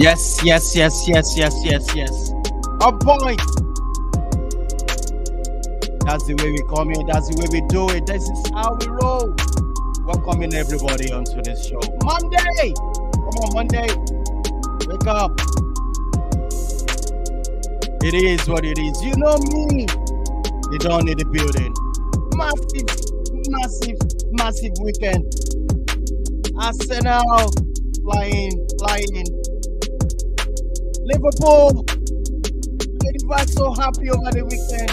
Yes. On point. That's the way we come in. That's the way we do it. This is how we roll. Welcoming everybody onto this show. Monday. Come on, Monday. Wake up. It is what it is. You know me. You don't need the building. Massive weekend. Arsenal flying. Liverpool. Everybody's so happy over the weekend.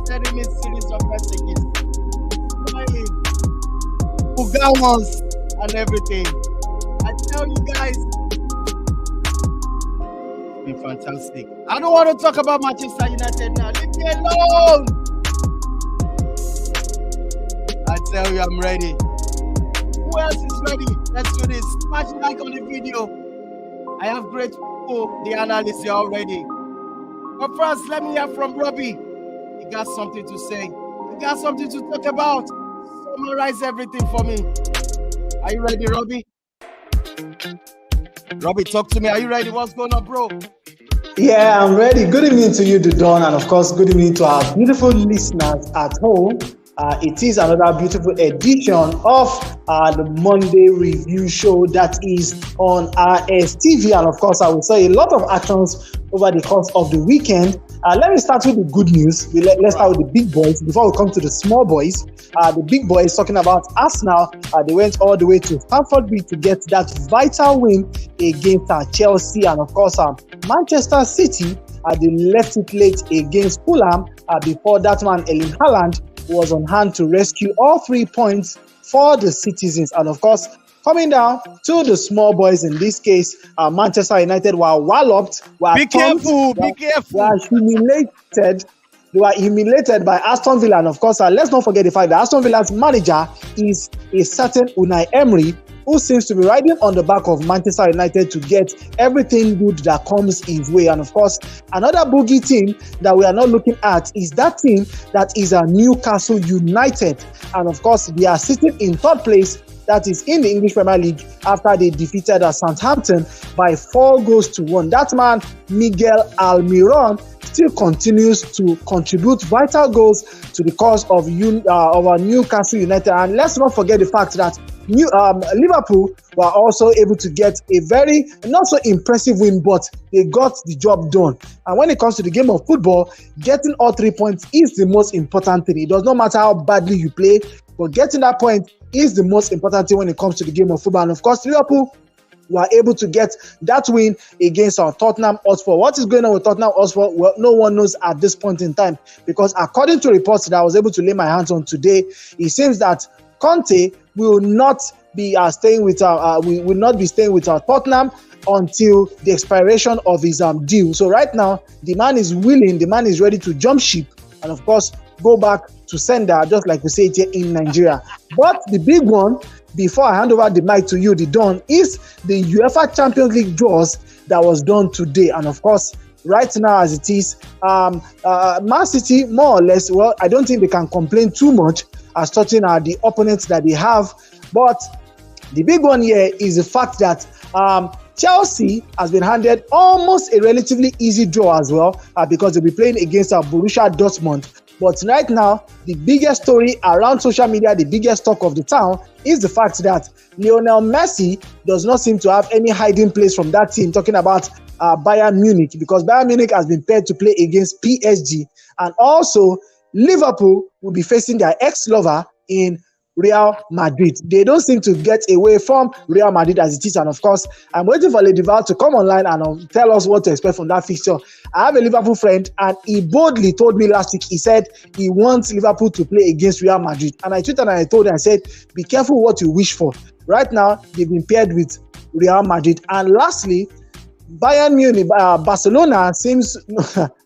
Sending me series of messages. Flying. Ugawas and everything. I tell you guys, it's been fantastic. I don't want to talk about Manchester United now. Leave me alone. I tell you, I'm ready. Who else is ready? Let's do this. Smash like on the video. I have great people. The analysts are all ready. But first, let me hear from Robbie. He got something to say. He got something to talk about. Summarize everything for me. Are you ready, Robbie? Robbie, talk to me. Are you ready? What's going on, bro? Yeah, I'm ready. Good evening to you, Dudon, and of course, good evening to our beautiful listeners at home. It is another beautiful edition of the Monday review show that is on RSTV, and of course, I will say a lot of actions over the course of the weekend. Let me start with the good news. Let's start with the big boys before we come to the small boys. The big boys talking about Arsenal. They went all the way to Stamford Bridge to get that vital win against Chelsea, and of course, Manchester City. They left it late against Fulham before that man, Erling Haaland, was on hand to rescue all 3 points for the citizens. And of course, coming down to the small boys, in this case, Manchester United were walloped, Be careful. were humiliated. They were humiliated by Aston Villa. And of course, let's not forget the fact that Aston Villa's manager is a certain Unai Emery, who seems to be riding on the back of Manchester United to get everything good that comes his way. And of course, another boogie team that we are not looking at is that team that is Newcastle United. And of course, they are sitting in third place, that is in the English Premier League, after they defeated Southampton by 4-1. That man, Miguel Almiron, still continues to contribute vital goals to the cause of our Newcastle United. And let's not forget the fact that Liverpool were also able to get a very not so impressive win, but they got the job done. And when it comes to the game of football, getting all 3 points is the most important thing. It does not matter how badly you play, but getting that point is the most important thing when it comes to the game of football. And of course, Liverpool were able to get that win against our Tottenham Hotspur. What is going on with Tottenham Hotspur? Well, no one knows at this point in time, because according to reports that I was able to lay my hands on today, it seems that Conte will not be staying with Tottenham until the expiration of his deal. So right now, the man is willing, the man is ready to jump ship, and of course go back to sender, just like we say it here in Nigeria. But the big one, before I hand over the mic to you, the Don, is the UEFA Champions League draws that was done today. And of course, right now as it is, Man City, more or less, well, I don't think they can complain too much as touching the opponents that they have. But the big one here is the fact that Chelsea has been handed almost a relatively easy draw as well, because they'll be playing against Borussia Dortmund. But right now, the biggest story around social media, the biggest talk of the town, is the fact that Lionel Messi does not seem to have any hiding place from that team, talking about Bayern Munich, because Bayern Munich has been paired to play against PSG. And also, Liverpool will be facing their ex-lover in Real Madrid. They don't seem to get away from Real Madrid as it is. And of course, I'm waiting for Lady Val to come online and tell us what to expect from that fixture. I have a Liverpool friend, and he boldly told me last week, he said he wants Liverpool to play against Real Madrid. And I tweeted and I told him, I said, be careful what you wish for. Right now, they've been paired with Real Madrid. And lastly, Bayern Munich, Barcelona seems,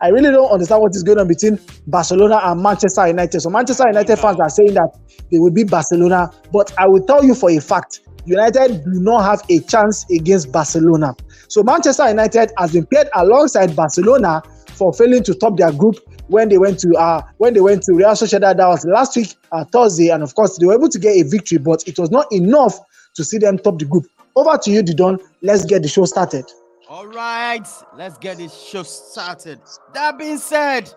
I really don't understand what is going on between Barcelona and Manchester United. So Manchester United fans are saying that they will beat Barcelona, but I will tell you for a fact, United do not have a chance against Barcelona. So Manchester United has been paired alongside Barcelona for failing to top their group when they went to Real Sociedad. That was last week, Thursday, and of course they were able to get a victory, but it was not enough to see them top the group. Over to you, Didon. Let's get the show started. All right, let's get this show started. That being said,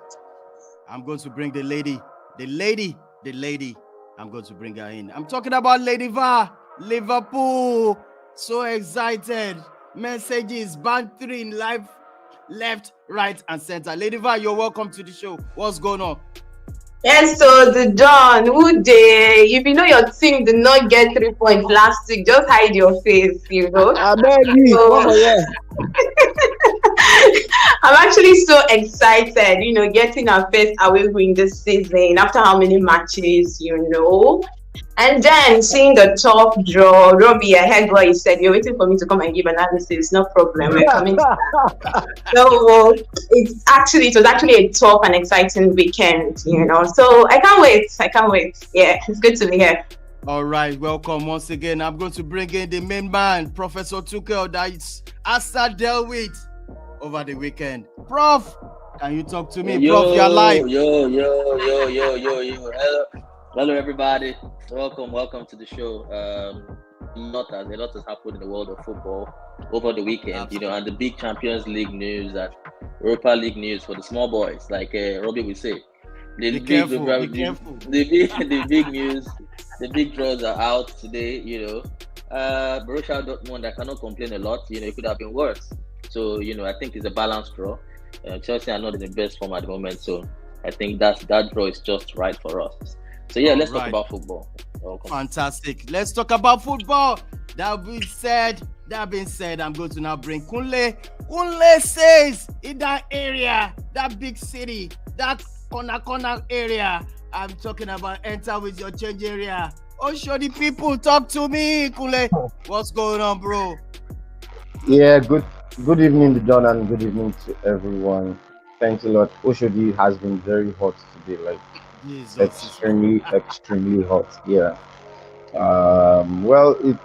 I'm going to bring the lady. I'm going to bring her in. I'm talking about Lady Va, Liverpool. So excited. Messages, bantering, live, left, right, and center. Lady Va, you're welcome to the show. What's going on? Yes, so the John, who day, if you know your team did not get 3 points last week, just hide your face, you know. I'm actually so excited, you know, getting our first away win this season after how many matches, you know. And then seeing the top draw, Robbie, I heard what you said. You're waiting for me to come and give analysis. No problem. We're coming. So it was actually a tough and exciting weekend, you know. So I can't wait. Yeah, it's good to be here. All right, welcome once again. I'm going to bring in the main man, Professor Tuchel, that is Asa dealt with over the weekend. Prof, can you talk to me? Prof, you're live. Yo. Hello, everybody. Welcome to the show. A lot has happened in the world of football over the weekend, Absolutely. you know, and the big Champions League news and Europa League news for the small boys, like Robbie will say. Be careful. The big news, the big draws are out today, you know. Borussia Dortmund, I cannot complain a lot, you know, it could have been worse. So, you know, I think it's a balanced draw. Chelsea are not in the best form at the moment, so I think that draw is just right for us. So yeah, let's talk about football. Welcome. Fantastic. Let's talk about football. That being said, I'm going to now bring Kunle. Kunle says in that area, that big city, that corner area, I'm talking about enter with your change area. Oh, show the people, talk to me, Kunle. What's going on, bro? Yeah, good evening, John, and good evening to everyone. Thanks a lot. Oshodi has been very hot today, like extremely hot. Yeah. Well, it's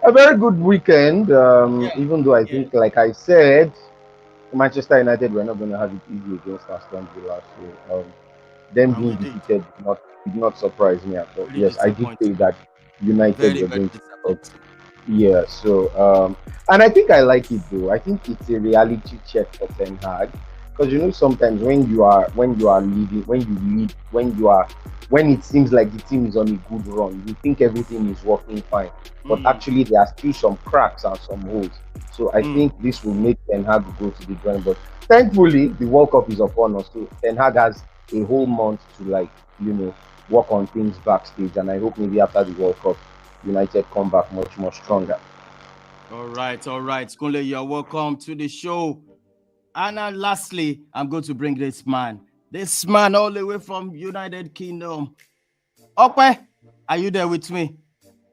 a very good weekend. Even though I think, like I said, Manchester United were not going to have it easy against Aston Villa. So them being defeated did not surprise me at all. Yes, I did say that United were going to. Yeah, so and I think I like it though. I think it's a reality check for Ten Hag, because you know sometimes when you are leading, when it seems like the team is on a good run, you think everything is working fine, but actually there are still some cracks and some holes. So I think this will make Ten Hag go to the drawing board. Thankfully, the World Cup is upon us, so Ten Hag has a whole month to work on things backstage, and I hope maybe after the World Cup, United come back much more stronger. All right. Kunle, you're welcome to the show. And lastly, I'm going to bring this man all the way from United Kingdom. Okwe, are you there with me?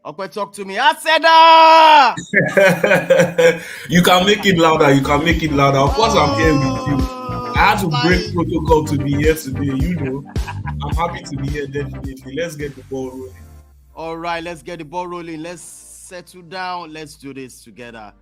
Okwe, talk to me. Aseda! You can make it louder. Of course, I'm here with you. I had to break protocol to be here today, you know. I'm happy to be here, definitely. Let's get the ball rolling. All right, let's get the ball rolling. Let's settle down. Let's do this together.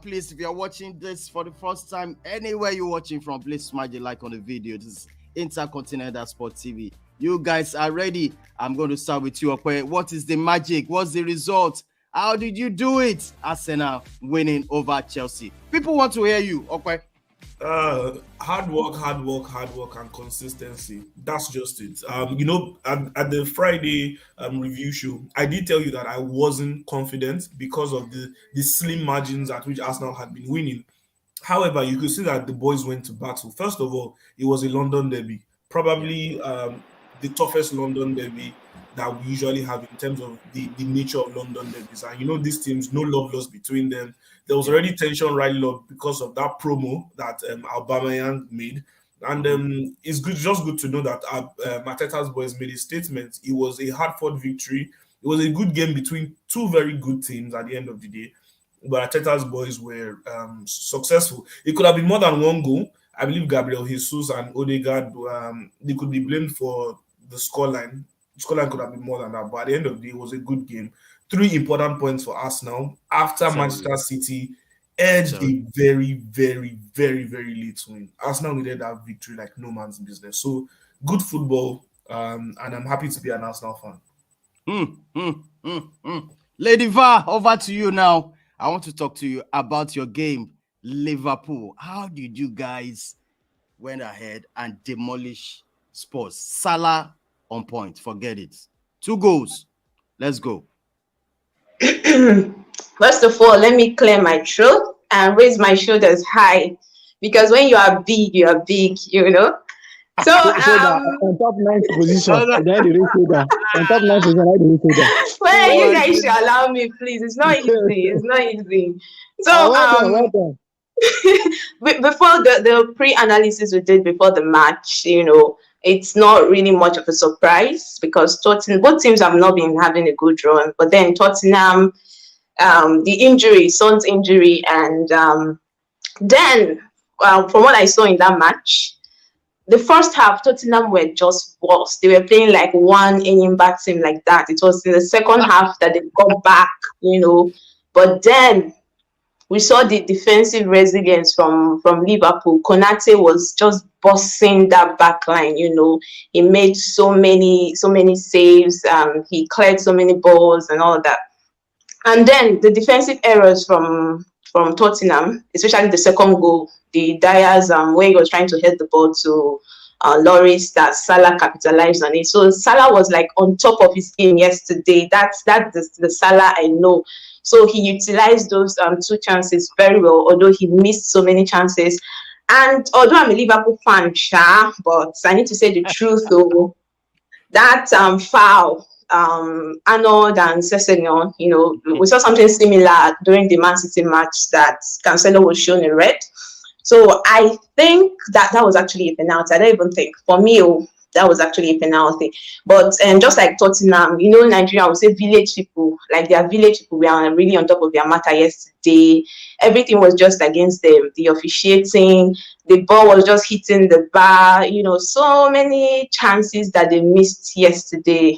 Please, if you're watching this for the first time, anywhere you're watching from, please smash the like on the video. This is Intercontinental Sports TV. You guys are ready. I'm going to start with you, Okwe. What is the magic? What's the result? How did you do it? Arsenal winning over Chelsea. People want to hear you, Okwe. Hard work, and consistency. That's just it. You know, at the Friday review show, I did tell you that I wasn't confident because of the slim margins at which Arsenal had been winning. However, you could see that the boys went to battle. First of all, it was a London derby, probably the toughest London derby that we usually have in terms of the nature of London derbies. And you know, these teams, no love lost between them. There was already tension right up because of that promo that Aubameyang made. And it's just good to know that Mateta's boys made a statement. It was a hard-fought victory. It was a good game between two very good teams at the end of the day. But Mateta's boys were successful. It could have been more than one goal. I believe Gabriel Jesus and Odegaard, they could be blamed for the scoreline. The scoreline could have been more than that. But at the end of the day, it was a good game. 3 important points for Arsenal after Manchester City edged a very, very, very, very late win. Arsenal needed that victory like no man's business. So good football, and I'm happy to be an Arsenal fan. Lady Va, over to you now. I want to talk to you about your game, Liverpool. How did you guys went ahead and demolish Spurs? Salah on point. Forget it. 2 goals. Let's go. First of all, let me clear my throat and raise my shoulders high, because when you are big, you know. So on top 9th position, then the race shoulder. On top 9th position, I the race shoulder. Well, you guys should allow me, please. It's not easy. It's not easy. So well done. Before the pre-analysis we did before the match, you know, it's not really much of a surprise because Tottenham, both teams have not been having a good run. But then Tottenham, the injury, Son's injury, and then from what I saw in that match, the first half, Tottenham were just worse. They were playing like one inning back team like that. It was in the second half that they got back, you know. But then we saw the defensive resilience from Liverpool. Konate was just bossing that back line, you know. He made so many saves. He cleared so many balls and all that. And then the defensive errors from Tottenham, especially the second goal, the Dyer's where he was trying to hit the ball to Lloris, that Salah capitalized on it. So Salah was like on top of his game yesterday. That's the Salah I know. So he utilized those 2 chances very well, although he missed so many chances. And although I'm a Liverpool fan, but I need to say the truth though, that foul, Arnold and Sessegnon, you know, we saw something similar during the Man City match that Cancelo was shown in red. So I think that was actually a penalty. I don't even think, for me, that was actually a penalty. But just like Tottenham, you know, Nigeria, I would say village people, like their village people, we are really on top of their matter yesterday. Everything was just against them. The officiating, the ball was just hitting the bar, you know, so many chances that they missed yesterday.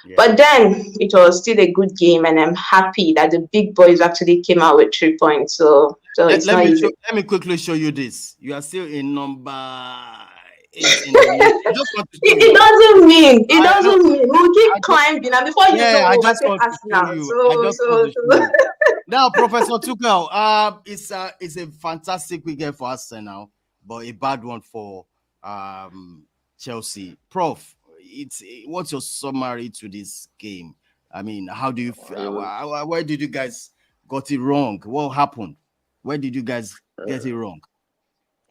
Yeah. But then it was still a good game, and I'm happy that the big boys actually came out with 3 points. So it's not easy. Let me quickly show you this. You are still in number 8 in the league. It doesn't mean we'll keep climbing, and before you know, I just want to show you. Now, Professor Tuchel, it's a fantastic weekend for Arsenal, but a bad one for Chelsea. Prof, what's your summary to this game? I mean, how do you where did you guys got it wrong? What happened? Where did you guys get it wrong?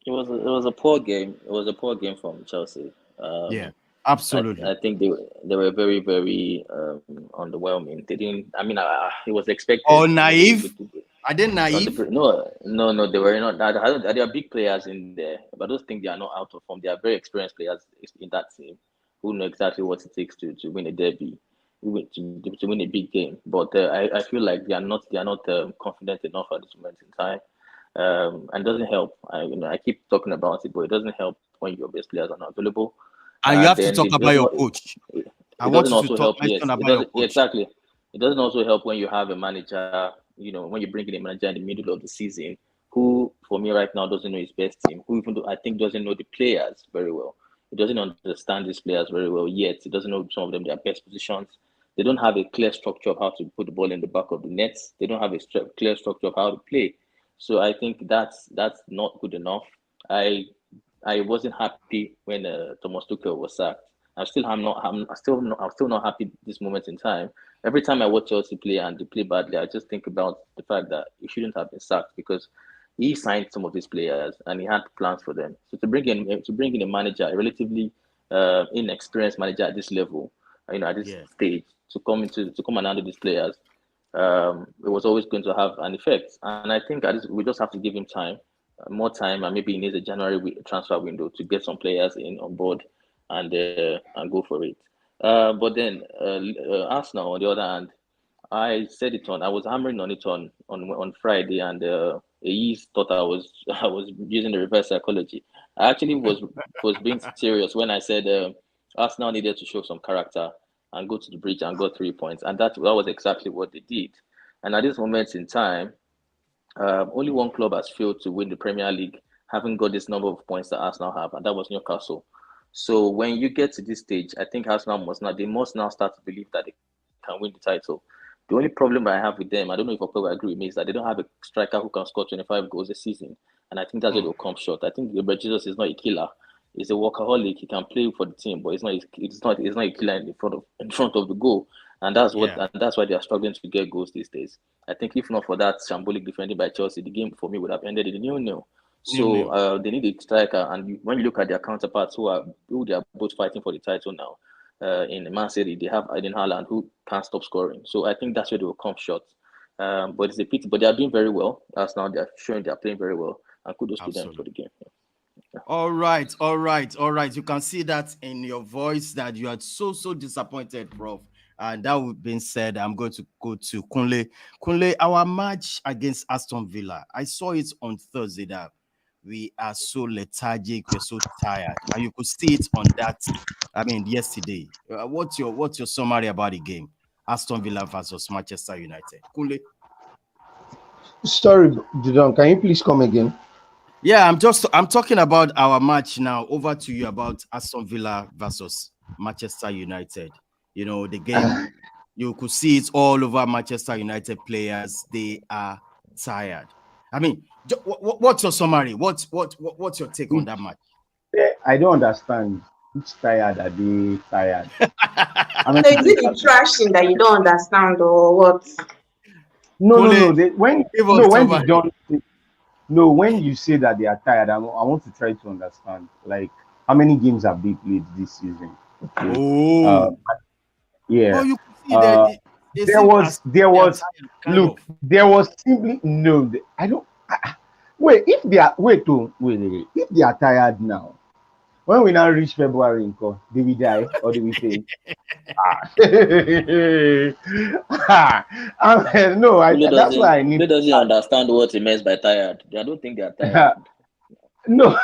It was a poor game. It was a poor game from Chelsea. Yeah, absolutely. I think they were very, very underwhelming. They didn't. I mean, it was expected. Oh, naive. Are they naive? No, they were not. There are big players in there, but I don't think they are not out of form. They are very experienced players in that team who know exactly what it takes to win a derby, to win a big game. But I feel like they are not confident enough at this moment in time. And doesn't help. I keep talking about it, but it doesn't help when your best players are not available. And you have to talk about your coach. I want you to talk about your coach. Exactly. It doesn't also help when you have a manager, you know, when you bring in a manager in the middle of the season who, for me right now, doesn't know his best team, who even though I think doesn't know the players very well. He doesn't understand these players very well yet. He doesn't know some of them, their best positions. They don't have a clear structure of how to put the ball in the back of the nets. They don't have a clear structure of how to play. So I think that's not good enough. I wasn't happy when Thomas Tuchel was sacked. I'm still not happy at this moment in time. Every time I watch Chelsea play and they play badly, I just think about the fact that he shouldn't have been sacked because he signed some of these players and he had plans for them. So to bring in a manager, a relatively inexperienced manager at this level, at this stage, to come and handle these players, it was always going to have an effect. And I think we just have to give him time, more time, and maybe he needs a January transfer window to get some players on board and go for it. But then Arsenal, on the other hand, I was hammering on it on Friday, and he thought I was using the reverse psychology. I actually was being serious when I said Arsenal needed to show some character and go to the bridge and got 3 points, and that was exactly what they did. And at this moment in time, only one club has failed to win the Premier League, having got this number of points that Arsenal have, and that was Newcastle. So when you get to this stage, I think Arsenal must now start to believe that they can win the title. The only problem I have with them, I don't know if Prof will agree with me, is that they don't have a striker who can score 25 goals a season, and I think that's where they'll come short. I think Gabriel Jesus is not a killer. He's a workaholic. He can play for the team, but it's not a killer in front of the goal, and that's why they are struggling to get goals these days. I think if not for that shambolic defending by Chelsea, the game for me would have ended in 0-0. So they need a striker, and when you look at their counterparts who they are both fighting for the title now, in Man City they have Eden Haaland who can't stop scoring. So I think that's where they will come short. But it's a pity, but they are doing very well. As now they are showing they are playing very well, and kudos to them for the game. Yeah. All right. You can see that in your voice that you are so disappointed, Prof. And that being said, I'm going to go to Kunle. Kunle, our match against Aston Villa, I saw it on Thursday that we are so lethargic, we're so tired, and you could see it on that. I mean, yesterday. What's your summary about the game? Aston Villa versus Manchester United. Kunle. Sorry, Didon, can you please come again? Yeah, I'm talking about our match now. Over to you about Aston Villa versus Manchester United. You know, the game, you could see it all over Manchester United players. They are tired. I mean, what's your summary? What's your take on that match? I don't understand. Which tired are they tired? I mean, so is it the trashing that you don't understand or what? No. When you say that they are tired, I want to try to understand. Like, how many games have they played this season? Okay. Yeah. Oh, you can see that there was simply no. I don't. Wait, if they are if they are tired now, when we now reach February, they will die or they will fail. That's why I need. He doesn't understand what he means by tired. I don't think they are tired. No,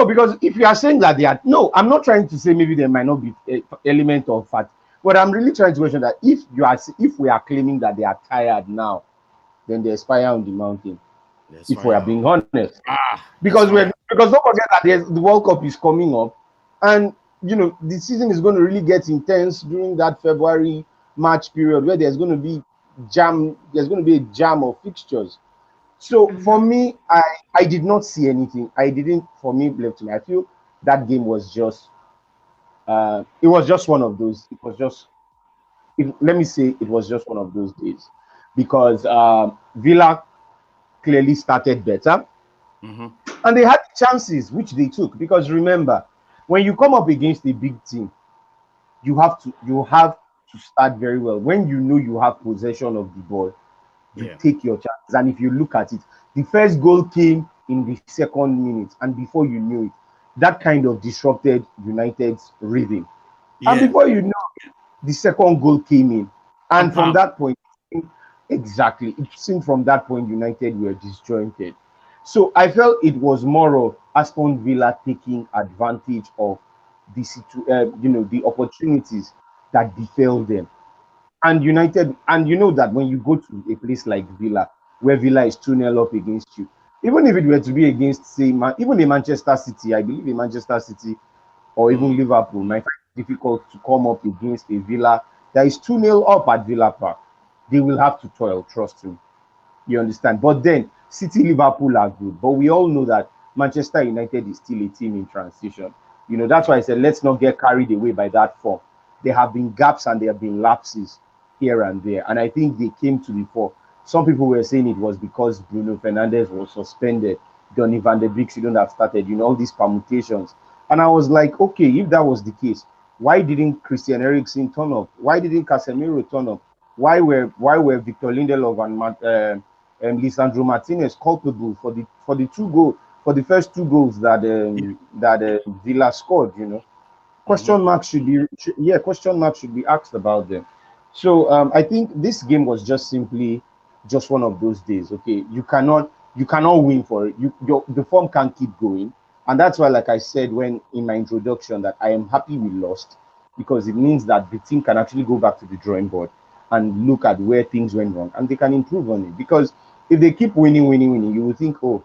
because if you are saying that they are, I'm not trying to say maybe there might not be an element of fact, but I'm really trying to mention that if we are claiming that they are tired now, then they expire on the mountain. If we are being honest, because don't forget that the World Cup is coming up, and the season is going to really get intense during that February March period where there's going to be a jam of fixtures. So for me, I did not see anything. I feel that game was just it was just one of those. Let me say it was just one of those days because Villa clearly started better, and they had chances which they took. Because remember, when you come up against a big team, you have to start very well. When you know you have possession of the ball, you take your chances. And if you look at it, the first goal came in the second minute, and before you knew it, that kind of disrupted United's rhythm. And before you know it, the second goal came in, and from that point. Exactly. It seemed from that point United were disjointed. So I felt it was more of Aston Villa taking advantage of the opportunities that befell them. And United, and you know that when you go to a place like Villa, where Villa is 2-0 up against you, even if it were to be against, say, even a Manchester City, I believe a Manchester City or even Liverpool might find it difficult to come up against a Villa that is 2-0 up at Villa Park. They will have to toil, trust me. You understand? But then, City, Liverpool are good. But we all know that Manchester United is still a team in transition. That's why I said, let's not get carried away by that form. There have been gaps and there have been lapses here and there. And I think they came to the fore. Some people were saying it was because Bruno Fernandes was suspended. Donny van de Beek shouldn't have started, all these permutations. And I was like, okay, if that was the case, why didn't Christian Eriksen turn up? Why didn't Casemiro turn up? Why were Victor Lindelof and Lisandro Martinez culpable for the first two goals that Villa scored? Question marks should be asked about them. So I think this game was just simply one of those days. Okay, you cannot win for it. The form can't keep going, and that's why, like I said when in my introduction, that I am happy we lost, because it means that the team can actually go back to the drawing board and look at where things went wrong, and they can improve on it. Because if they keep winning, you will think, oh,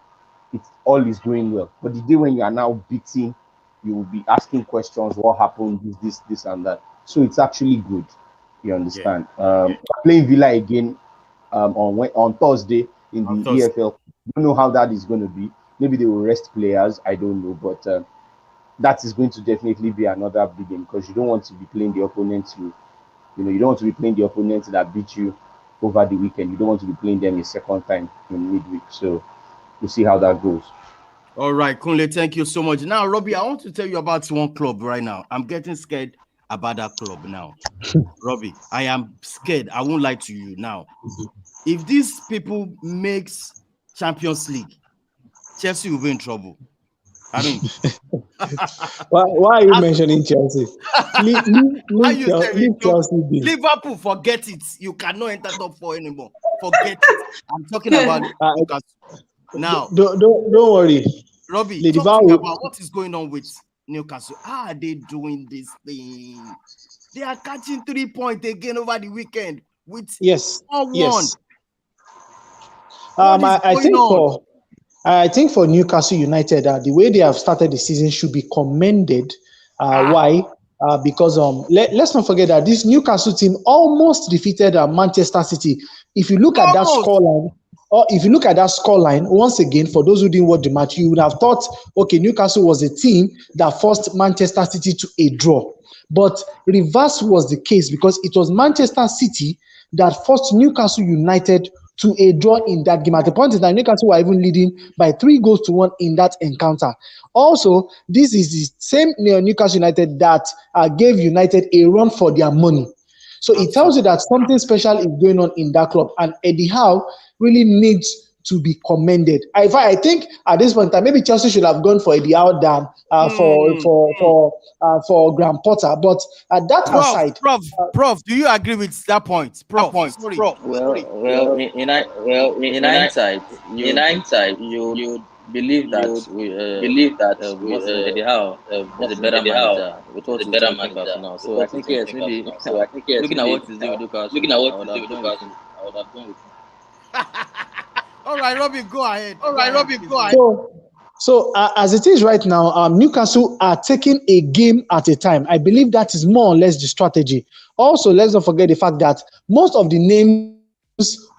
it's all is going well. But the day when you are now beating, you will be asking questions, what happened, this, and that. So it's actually good. You understand? Playing Villa again on Thursday in the EFL. Don't know how that is going to be. Maybe they will rest players. I don't know, but that is going to definitely be another big game because you don't want to be playing the opponents you don't want to be playing the opponents that beat you over the weekend. You don't want to be playing them a second time in midweek. So we'll see how that goes. All right, Kunle, thank you so much. Now, Robbie, I want to tell you about one club right now. I'm getting scared about that club now. Robbie, I am scared. I won't lie to you now. If these people makes Champions League, Chelsea will be in trouble. I mean, why are you mentioning Chelsea? Leave Chelsea be. Liverpool, forget it. You cannot enter top 4 anymore. Forget it. I'm talking about Newcastle. Now, don't worry, Robbie. Talk to me about what is going on with Newcastle. How are they doing this thing? They are catching 3 points again over the weekend with 4-1. I think for Newcastle United, the way they have started the season should be commended. Why? Because let's not forget that this Newcastle team almost defeated Manchester City. If you look at that scoreline, once again, for those who didn't watch the match, you would have thought, okay, Newcastle was a team that forced Manchester City to a draw. But reverse was the case because it was Manchester City that forced Newcastle United to a draw in that game. At the point in time, Newcastle were even leading by 3-1 in that encounter. Also, this is the same Newcastle United that gave United a run for their money. So it tells you that something special is going on in that club, and Eddie Howe really needs to be commended. I think at this point in time, maybe Chelsea should have gone for Eddie Howe than for Graham Potter. But that aside, Prof, do you agree with that point? Prof. Well, in hindsight, you believe that Eddie Howe is a better manager. With what better manager now. So I think yes, maybe looking at what he's doing with Newcastle, I would have gone with him. All right, Robbie, go ahead. So as it is right now, Newcastle are taking a game at a time. I believe that is more or less the strategy. Also, let's not forget the fact that most of the names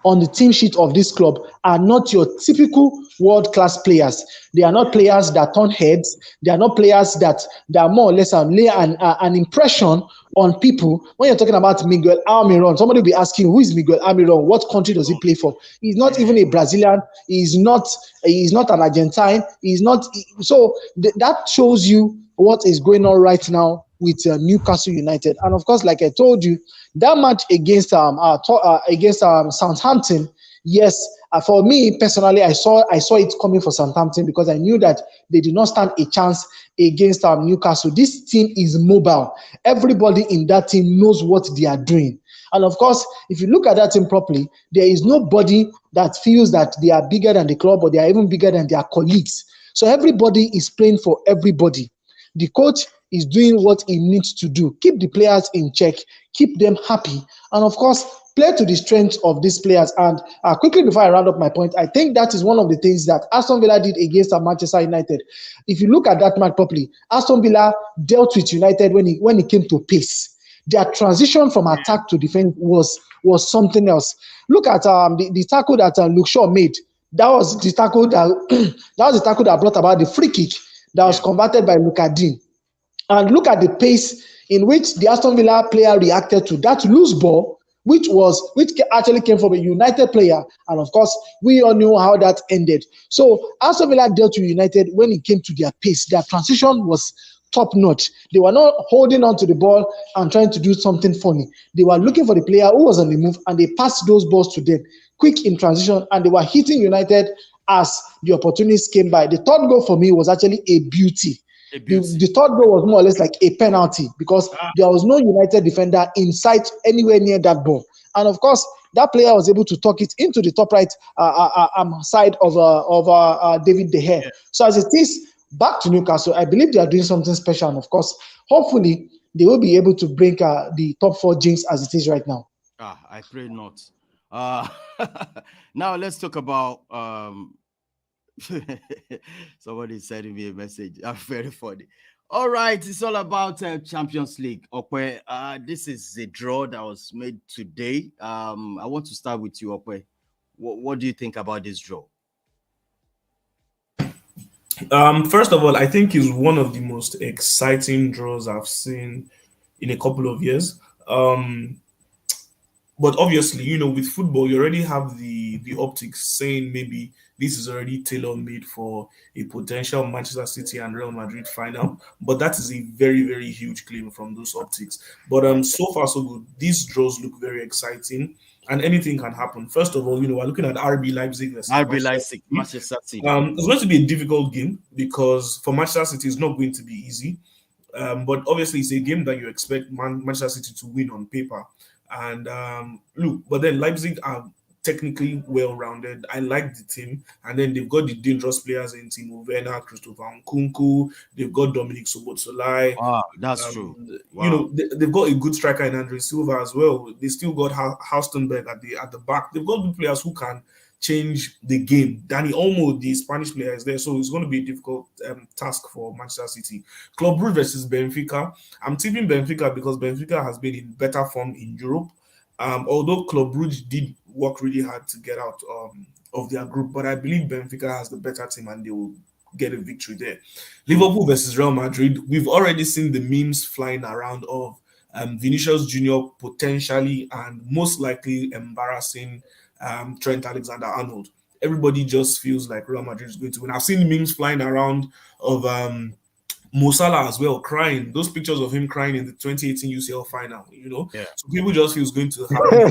on the team sheet of this club are not your typical world-class players. They are not players that turn heads. They are not players that more or less lay an impression on people. When you're talking about Miguel Almiron, somebody will be asking, who is Miguel Almiron? What country does he play for? He's not even a Brazilian. He's not an Argentine. He's not. So that shows you what is going on right now with Newcastle United. And of course, like I told you, that match against Southampton, yes, for me personally, I saw it coming for Southampton because I knew that they did not stand a chance against Newcastle. This team is mobile. Everybody in that team knows what they are doing. And of course, if you look at that team properly, there is nobody that feels that they are bigger than the club or they are even bigger than their colleagues. So everybody is playing for everybody. The coach is doing what he needs to do. Keep the players in check, keep them happy, and of course, play to the strength of these players. And quickly before I round up my point, I think that is one of the things that Aston Villa did against Manchester United. If you look at that match properly, Aston Villa dealt with United when it came to pace. Their transition from attack to defense was something else. Look at the tackle that Luke Shaw made. That was the tackle that brought about the free kick that was converted by Luka Dean. And look at the pace in which the Aston Villa player reacted to that loose ball, which actually came from a United player. And of course, we all knew how that ended. So Aston Villa dealt with United when it came to their pace. Their transition was top notch. They were not holding on to the ball and trying to do something funny. They were looking for the player who was on the move, and they passed those balls to them quick in transition, and they were hitting United as the opportunities came by. The third goal for me was actually a beauty. The third goal was more or less like a penalty because there was no United defender in sight anywhere near that ball. And of course, that player was able to tuck it into the top right side of David De Gea. Yeah. So as it is, back to Newcastle, I believe they are doing something special. And of course, hopefully, they will be able to break the top 4 jinx as it is right now. I pray not. Now let's talk about somebody sending me a message. I'm very funny. All right, it's all about Champions League. Okay, this is a draw that was made today. I want to start with you, Okay. What do you think about this draw? First of all, I think is one of the most exciting draws I've seen in a couple of years. But obviously, with football, you already have the optics saying maybe this is already tailor made for a potential Manchester City and Real Madrid final. But that is a very, very huge claim from those optics. But so far so good. These draws look very exciting, and anything can happen. First of all, we're looking at RB Leipzig versus RB Leipzig, Manchester City. It's going to be a difficult game because for Manchester City, it's not going to be easy. But obviously, it's a game that you expect Manchester City to win on paper. And look, but then Leipzig are technically well-rounded. I like the team. And then they've got the dangerous players in Timo Werner, Christopher Nkunku. They've got Dominic Sobotlai. Wow, that's true. Wow. They've got a good striker in Andre Silva as well. They still got Haustenberg at the back. They've got good players who can change the game. Danny Olmo, the Spanish player, is there, so it's going to be a difficult task for Manchester City. Club Brugge versus Benfica. I'm tipping Benfica because Benfica has been in better form in Europe. Although Club Brugge did work really hard to get out of their group, but I believe Benfica has the better team and they will get a victory there. Liverpool versus Real Madrid. We've already seen the memes flying around of Vinicius Junior potentially and most likely embarrassing Trent Alexander-Arnold. Everybody just feels like Real Madrid is going to win. I've seen memes flying around of Mo Salah as well, crying. Those pictures of him crying in the 2018 UCL final, Yeah. So people just feel it's going to happen.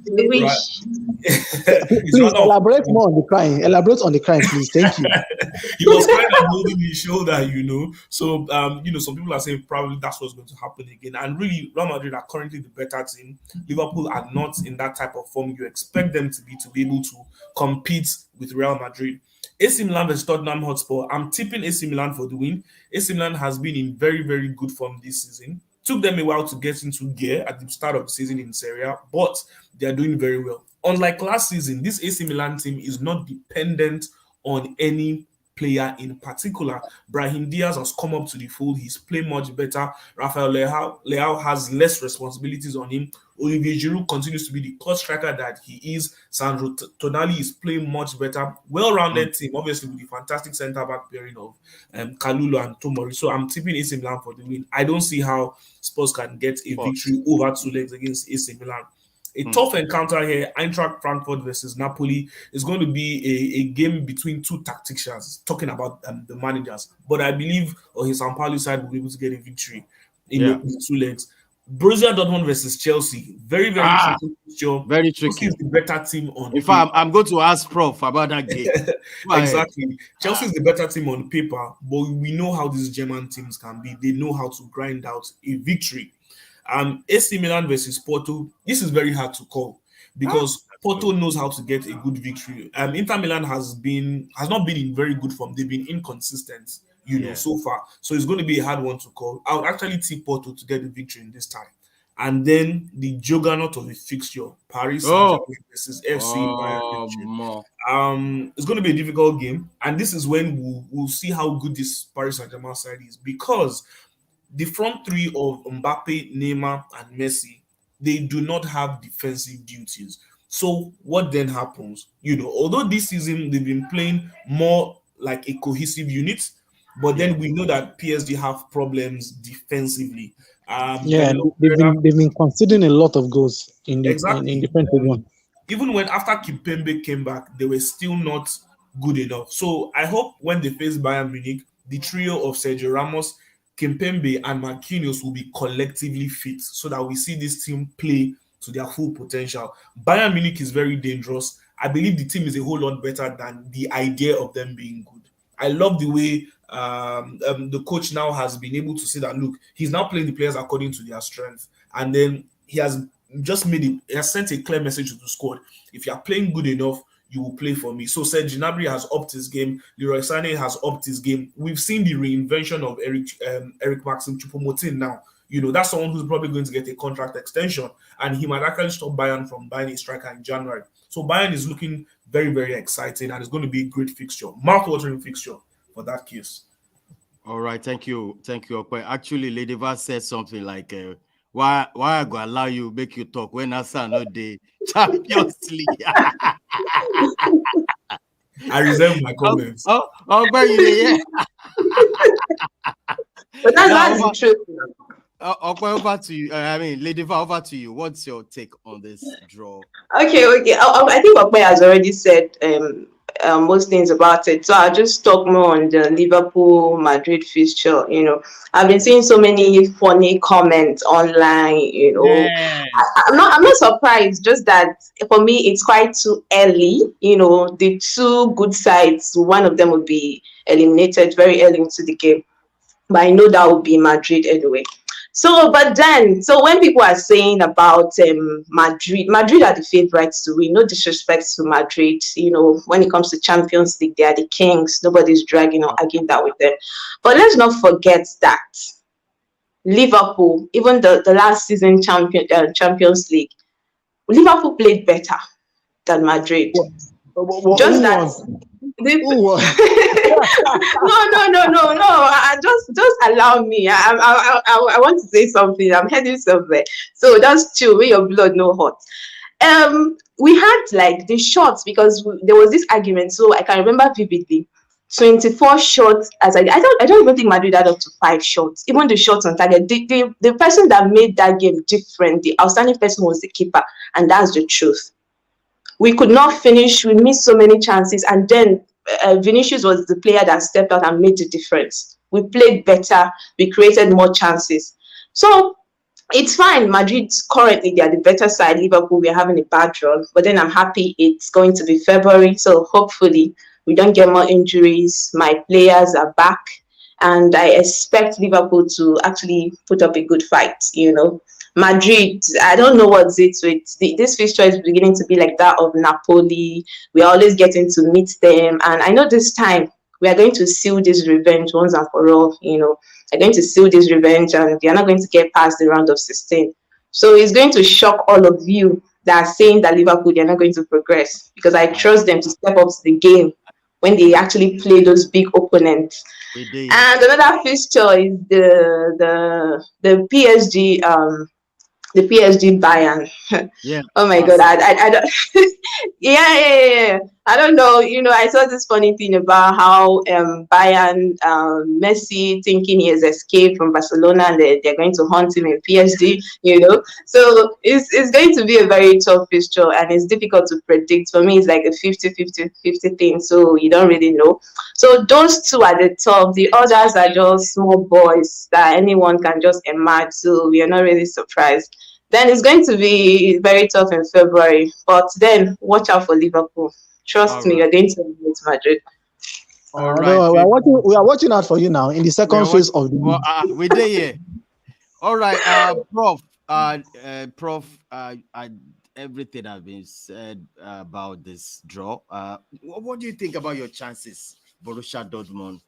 Please elaborate more on the crying. Elaborate on the crying, please. Thank you. He was kind of holding his shoulder, So, some people are saying probably that's what's going to happen again. And really, Real Madrid are currently the better team. Liverpool are not in that type of form you expect them to be able to compete with Real Madrid. AC Milan versus Tottenham Hotspur. I'm tipping AC Milan for the win. AC Milan has been in very, very good form this season. Took them a while to get into gear at the start of the season in Serie A, but they are doing very well. Unlike last season, this AC Milan team is not dependent on any player in particular. Brahim Diaz has come up to the fold. He's playing much better. Rafael Leao has less responsibilities on him. Olivier Giroud continues to be the clutch striker that he is. Sandro Tonali is playing much better. Well-rounded team, obviously, with the fantastic centre-back pairing of Kalulu and Tomori. So I'm tipping AC Milan for the win. I don't see how Spurs can get a victory over 2 legs against AC Milan. A tough encounter here, Eintracht Frankfurt versus Napoli, is going to be a game between two tacticians, talking about the managers. But I believe his Sampaoli side will be able to get a victory in the 2 legs. Borussia Dortmund versus Chelsea, very, very tricky fixture. Very tricky. Chelsea is the better team on In fact, I'm going to ask Prof about that game. Exactly. Chelsea is the better team on paper, but we know how these German teams can be. They know how to grind out a victory. AC Milan versus Porto, this is very hard to call because Porto knows how to get a good victory. Inter Milan has not been in very good form. They've been inconsistent, so far. So it's going to be a hard one to call. I would actually tip Porto to get the victory in this time. And then the juggernaut of the fixture, Paris Saint-Germain versus FC Bayern. It's going to be a difficult game. And this is when we'll see how good this Paris Saint-Germain side is because the front three of Mbappe, Neymar, and Messi, they do not have defensive duties. So what then happens? Although this season they've been playing more like a cohesive unit, but then we know that PSG have problems defensively. They've been conceding a lot of goals in the defensive one. Even when after Kimpembe came back, they were still not good enough. So I hope when they face Bayern Munich, the trio of Sergio Ramos, Kimpembe and Marquinhos will be collectively fit so that we see this team play to their full potential. Bayern Munich is very dangerous. I believe the team is a whole lot better than the idea of them being good. I love the way the coach now has been able to say that, look, he's now playing the players according to their strength. And then he has sent a clear message to the squad. If you are playing good enough, you will play for me. So Serge Gnabry has upped his game. Leroy Sané has upped his game. We've seen the reinvention of Eric Maxim Choupo-Moting now. That's someone who's probably going to get a contract extension, and he might actually stop Bayern from buying a striker in January. So Bayern is looking very, very exciting, and it's going to be a great fixture, mouth-watering fixture for that case. All right, thank you, Okwe. Actually, Lady Vaz said something like, "Why I go allow you make you talk when I say no the Champions League?" I reserve my comments. But you But now that's the truth. Okwe, over to you. I mean, Lady Vaz, over to you. What's your take on this draw? Okay. I think Okpe has already said most things about it. So I'll just talk more on the Liverpool Madrid fixture. I've been seeing so many funny comments online. Yes. I'm not surprised. Just that for me, it's quite too early. The two good sides, one of them will be eliminated very early into the game, but I know that will be Madrid anyway. So when people are saying about Madrid are the favorites to win. No disrespect to Madrid, when it comes to Champions League, they are the kings. Nobody's dragging or arguing that with them. But let's not forget that Liverpool, even the last season Champions League, Liverpool played better than Madrid. Just that. No. Just allow me. I want to say something. I'm heading somewhere. So just chill. With your blood no hot. We had like the shots because there was this argument. So I can remember vividly. 24 shots. I don't even think Madrid had up to 5 shots. Even the shots on target. The person that made that game different, the outstanding person was the keeper, and that's the truth. We could not finish. We missed so many chances, and then Vinicius was the player that stepped out and made the difference. We played better. We created more chances. So it's fine. Madrid currently they are the better side. Liverpool we're having a bad run, but then I'm happy it's going to be February. So hopefully we don't get more injuries. My players are back, and I expect Liverpool to actually put up a good fight. Madrid, I don't know what's it with. This fixture is beginning to be like that of Napoli. We're always getting to meet them. And I know this time we are going to seal this revenge once and for all. We're going to seal this revenge and they are not going to get past the round of 16. So it's going to shock all of you that are saying that Liverpool, they're not going to progress, because I trust them to step up to the game when they actually play those big opponents. And another fixture is the PSG the PSG Bayern. Yeah. Oh my God, I don't. Yeah. I don't know. I saw this funny thing about how Bayern, Messi thinking he has escaped from Barcelona and they're going to hunt him in PSG. So it's going to be a very tough fixture and it's difficult to predict. For me, it's like a 50-50 thing. So you don't really know. So those two are the top. The others are just small boys that anyone can just emerge. So we are not really surprised. Then it's going to be very tough in February. But then watch out for Liverpool. Trust me, you're going to beat Madrid. All right. We are watching out for you now in the second phase of the league. We're there, yeah. All right, Prof. Everything has been said about this draw. What do you think about your chances, Borussia Dortmund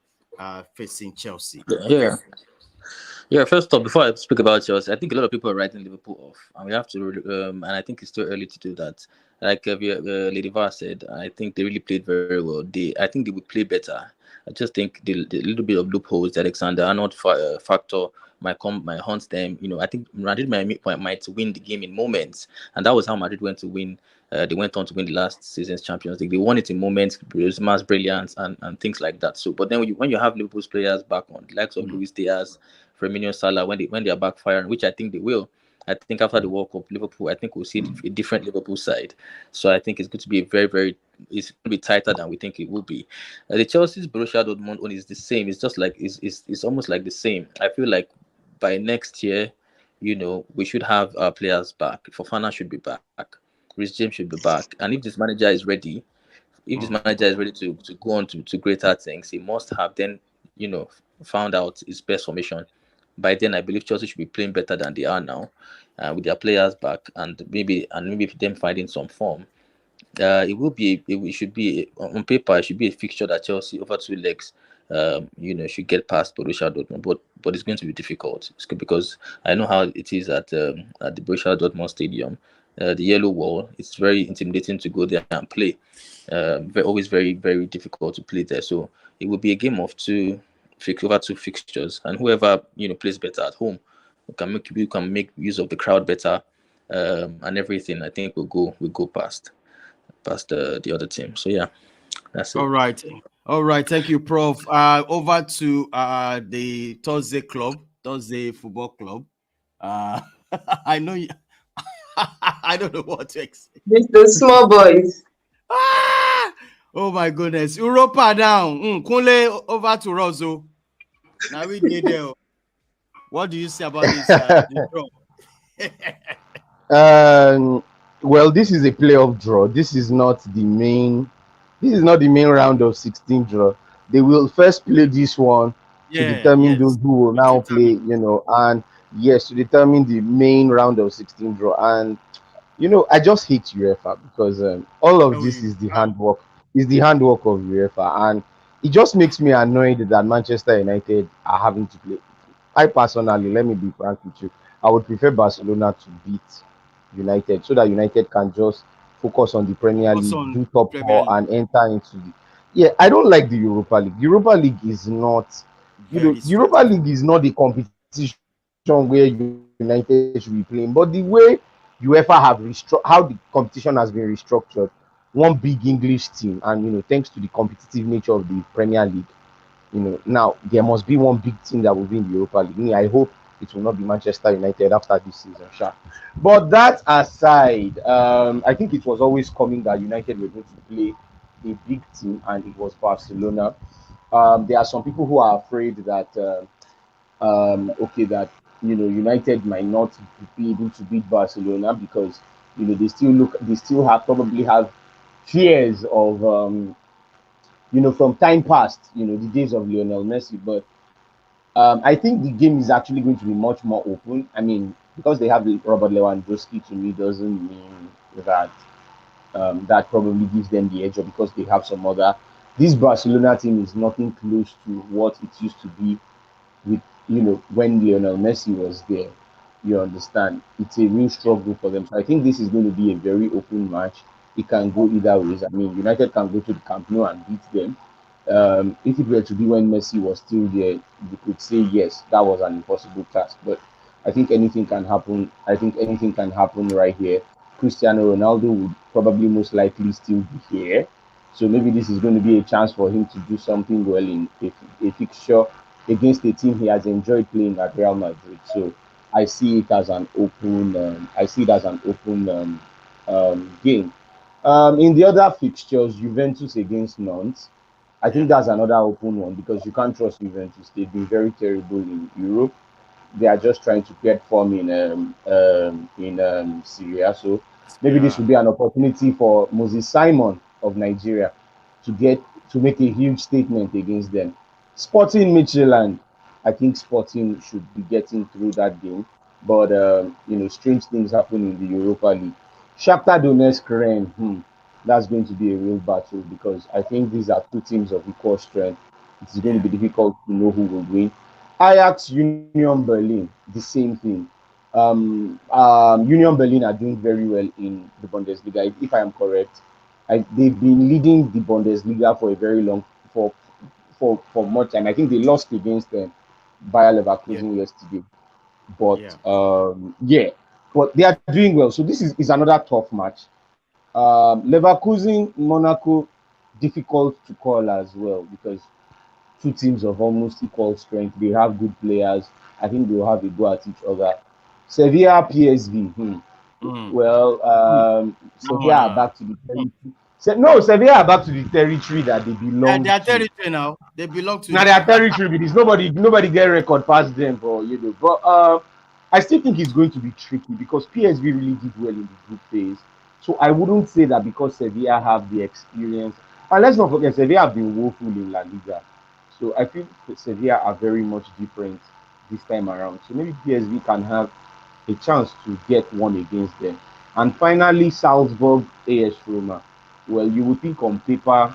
facing Chelsea? Yeah. First off, before I speak about Chelsea, I think a lot of people are writing Liverpool off, and we have to. And I think it's too early to do that. Like Lady Var said, I think they really played very well. I think they would play better. I just think the little bit of loopholes, the Alexander Arnold factor might haunt them. I think Madrid might win the game in moments, and that was how Madrid went to win. They went on to win the last season's Champions League. They won it in moments, mass brilliance, and things like that. So, but then when you have Liverpool's players back on, the likes of Luis Diaz, Firmino, Salah, when they are back firing, which I think they will. I think after the World Cup, Liverpool, I think we'll see a different Liverpool side. So I think it's going to be it's going to be tighter than we think it will be. The Chelsea's Borussia Dortmund one is the same. It's just like it's almost like the same. I feel like by next year, we should have our players back. Fofana should be back. Reece James should be back. And if this manager is ready, to go on to greater things, he must have then, found out his best formation. By then, I believe Chelsea should be playing better than they are now, with their players back, and maybe them finding some form. It should be on paper. It should be a fixture that Chelsea over 2 legs, should get past Borussia Dortmund. But it's going to be difficult. Because I know how it is at the Borussia Dortmund stadium. The yellow wall. It's very intimidating to go there and play. Always very, very difficult to play there. So it will be a game of two over two fixtures, and whoever plays better at home can make use of the crowd better, and everything. I think we'll go past the other team. So yeah, that's it. All right. Thank you, Prof. Over to the Thursday Football Club. I know you. I don't know what to expect. This the small boys. Oh my goodness. Europa down. Kunle, over to Rozo. Now we did there. What do you say about this? Well, this is a playoff draw. This is not the main. This is not the main round of 16 draw. They will first play this one to determine those who will now play. And yes, to determine the main round of 16 draw. And I just hate UEFA because all of this is the handwork. Is the handwork of UEFA, and it just makes me annoyed that Manchester United are having to play. I personally, let me be frank with you, I would prefer Barcelona to beat United so that United can just focus on the Premier League, do top four, and enter into the. Yeah, I don't like the Europa League. Europa League is not, Europa League is not the competition where United should be playing, but the way UEFA have how the competition has been restructured, one big English team, and thanks to the competitive nature of the Premier League, now there must be one big team that will be in the Europa League. I hope it will not be Manchester United after this season, sure. But that aside, I think it was always coming that United were going to play a big team, and it was Barcelona. There are some people who are afraid that that United might not be able to beat Barcelona because they still probably have fears of from time past, the days of Lionel Messi. But I think the game is actually going to be much more open. I mean, because they have Robert Lewandowski, to me doesn't mean that that probably gives them the edge, or because they have some other. This Barcelona team is nothing close to what it used to be with when Lionel Messi was there. You understand? It's a real struggle for them. So I think this is going to be a very open match. It can go either ways. I mean, United can go to the Camp Nou and beat them. If it were to be when Messi was still there, you could say yes, that was an impossible task. But I think anything can happen. I think anything can happen right here. Cristiano Ronaldo would probably most likely still be here. So maybe this is going to be a chance for him to do something well in a fixture against a team he has enjoyed playing at Real Madrid. So I see it as an open. Game. In the other fixtures, Juventus against Nantes, I think that's another open one because you can't trust Juventus. They've been very terrible in Europe. They are just trying to get form in Syria. So maybe this will be an opportunity for Moses Simon of Nigeria to make a huge statement against them. Sporting Midtjylland, I think Sporting should be getting through that game, but strange things happen in the Europa League. Shakhtar Donetsk, Rennes, that's going to be a real battle because I think these are two teams of equal strength. It's going to be difficult to know who will win. Ajax, Union Berlin, the same thing. Union Berlin are doing very well in the Bundesliga, if I am correct. They've been leading the Bundesliga for a very long for much time. I think they lost against Bayer Leverkusen yesterday, but but they are doing well. So this is another tough match. Leverkusen, Monaco, difficult to call as well because two teams of almost equal strength. They have good players. I think they'll have a go at each other. Sevilla, PSV. Well, Sevilla are back to the territory. Sevilla are back to the territory that they belong. They are territory now. They belong to. Now they are territory because nobody get record past them for But I still think it's going to be tricky because PSV really did well in the group phase. So I wouldn't say that because Sevilla have the experience. And let's not forget, Sevilla have been woeful in La Liga. So I think Sevilla are very much different this time around. So maybe PSV can have a chance to get one against them. And finally, Salzburg, AS Roma. Well, you would think on paper,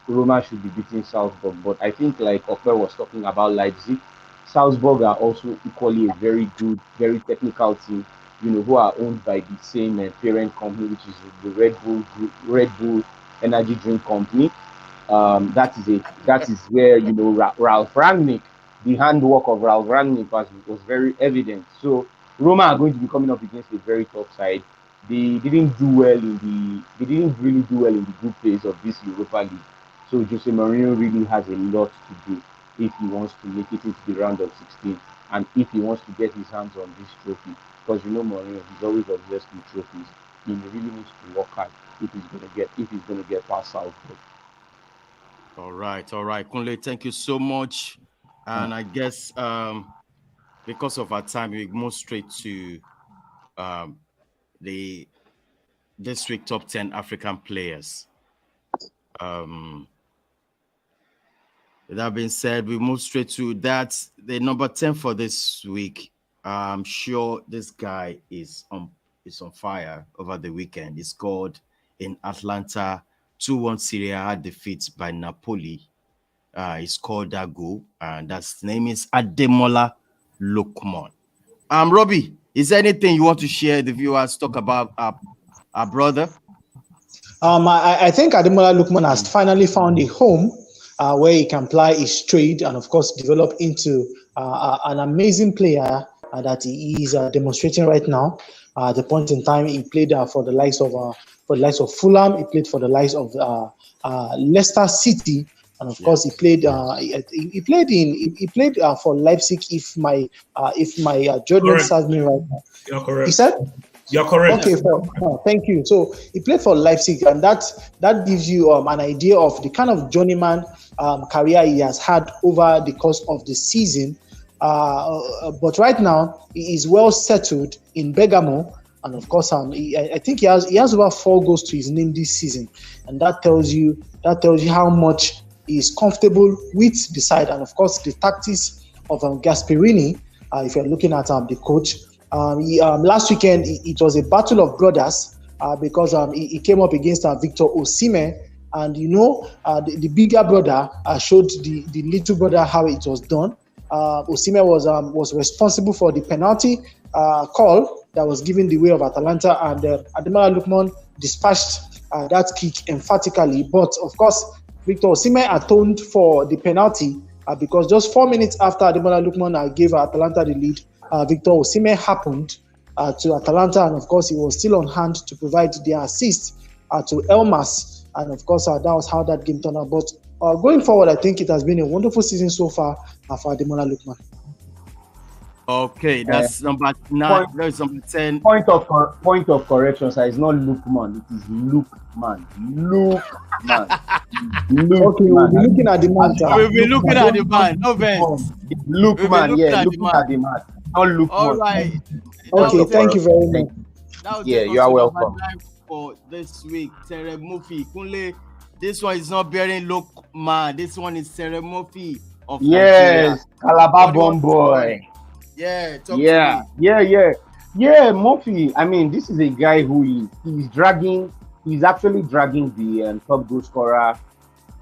Roma should be beating Salzburg. But I think like Ofer was talking about Leipzig, Salzburg are also equally a very good, very technical team, who are owned by the same parent company, which is the Red Bull Energy Drink Company. That is where Ralph Rangnick, the handwork of Ralph Rangnick was very evident. So Roma are going to be coming up against a very tough side. They didn't really do well in the group phase of this Europa League. So Jose Mourinho really has a lot to do if he wants to make it into the round of 16 and if he wants to get his hands on this trophy. Because Mourinho, he's always obsessed with trophies. He really needs to work hard if he's gonna get past Salzburg. All right, Kunle, thank you so much. And I guess because of our time, we move straight to the this week top 10 African players. That being said, we move straight to that. The number 10 for this week. I'm sure this guy is on fire over the weekend. He scored in Atlanta 2-1 Serie A defeat by Napoli. He scored that goal, and his name is Ademola Lookman. Robbie, is there anything you want to share the viewers talk about our brother? I think Ademola Lookman has finally found a home where he can ply his trade and, of course, develop into an amazing player that he is demonstrating right now. At the point in time, he played for the likes of Fulham. He played for the likes of Leicester City, and of course, he played for Leipzig. If my judgment serves me right now, you're correct. He said. You're correct. Okay, thank you. So he played for Leipzig, and that gives you an idea of the kind of journeyman career he has had over the course of the season. But right now, he is well settled in Bergamo, and of course, I think he has over 4 goals to his name this season, and that tells you how much he is comfortable with the side, and of course, the tactics of Gasperini. If you're looking at the coach. Last weekend, it was a battle of brothers because he came up against Victor Osimhen, and the bigger brother showed the little brother how it was done. Osimhen was responsible for the penalty call that was given the way of Atalanta, and Ademola Lookman dispatched that kick emphatically. But of course, Victor Osimhen atoned for the penalty because just 4 minutes after Ademola Lookman gave Atalanta the lead, Victor Osimhen happened to Atalanta, and of course he was still on hand to provide the assist to Elmas, and of course that was how that game turned out. But going forward, I think it has been a wonderful season so far for Ademola Lookman. Okay, that's number 9. That's number 10. Point of correction, sir. It's not Lookman. It is Lookman. Lookman. Okay, we'll be looking at the man. We'll be looking at the man. No verse. Lookman. Yeah, looking at the man. Not Lookman. All right. Okay, thank you very much. Yeah, you are welcome. For this week, Tere Murphy. Kunle, this one is not bearing Lookman. This one is Tere Murphy of Nigeria. Calabar bomb boy. Yeah, Murphy. I mean, this is a guy who he's actually dragging the top goal scorer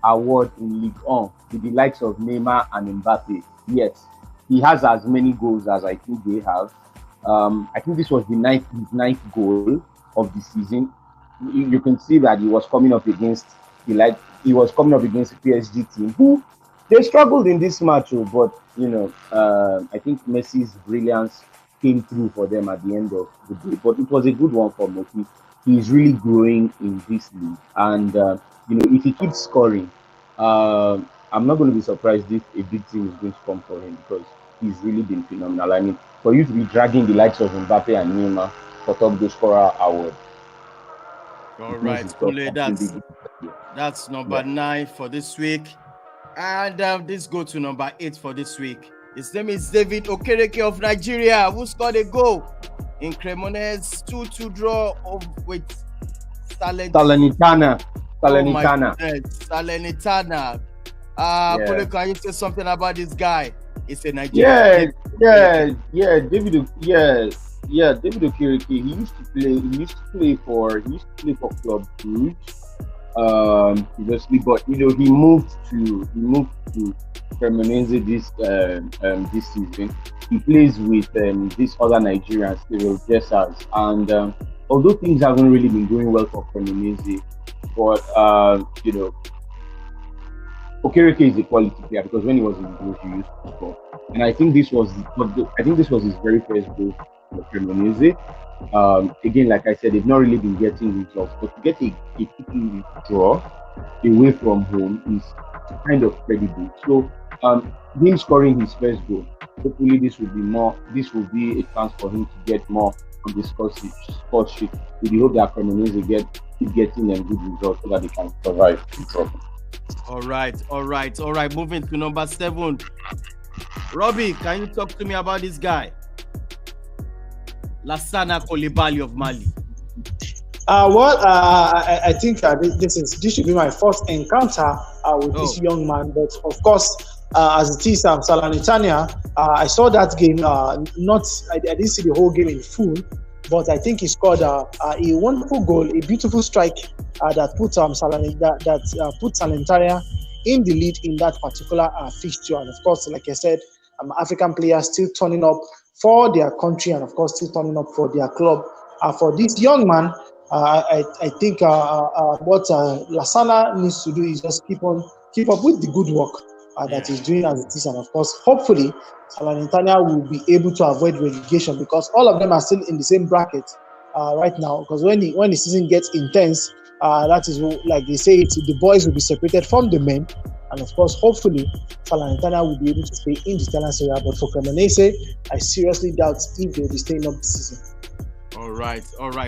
award in Ligue 1 with the likes of Neymar and Mbappe. Yes, he has as many goals as I think they have. I think this was his ninth goal of the season. You can see that he was coming up against the PSG team who they struggled in this match, but I think Messi's brilliance came through for them at the end of the day. But it was a good one for Murphy. He's really growing in this league, and if he keeps scoring, I'm not going to be surprised if a big team is going to come for him because he's really been phenomenal. I mean, for you to be dragging the likes of Mbappe and Neymar for top goal scorer award. All right, Kunle, that's number 9 for this week. And this go to number 8 for this week. His name is David Okereke of Nigeria, who scored a goal in Cremonese's 2-2 draw with Salernitana. Salernitana. Kunle, can you say something about this guy? He's a Nigerian. David Okereke. He used to play for Club Brugge. Previously, but he moved to Cremonese this season. He plays with this other Nigerian Cyril Dessers, and although things haven't really been going well for Cremonese, but Okereke is a quality player because when he was in the group, he used to score. And I think this was his very first goal for Cremonese. Again, like I said, they've not really been getting results, but to get a quick draw away from home is kind of credible. So, him scoring his first goal, hopefully this will be a chance for him to get more on the score sheet with the hope that Cremonese keep getting them good results so that they can survive the trouble. All right. Moving to number 7. Robbie, can you talk to me about this guy? Lassana Coulibaly of Mali. I think this should be my first encounter with this young man. But of course, as it is, Salernitana, I saw that game. I didn't see the whole game in full, but I think he scored a wonderful goal, a beautiful strike that put Salernitana in the lead in that particular fixture. And of course, like I said, African players still turning up for their country and of course still turning up for their club. For this young man, I think what Lassana needs to do is just keep up with the good work that he's doing as it is, and of course, hopefully, Salernitana will be able to avoid relegation because all of them are still in the same bracket right now. Because when the season gets intense, that is like they say, the boys will be separated from the men, and of course, hopefully, Salernitana will be able to stay in the Italian Serie A. But for Cremonese, I seriously doubt if they will be staying up this season. All right.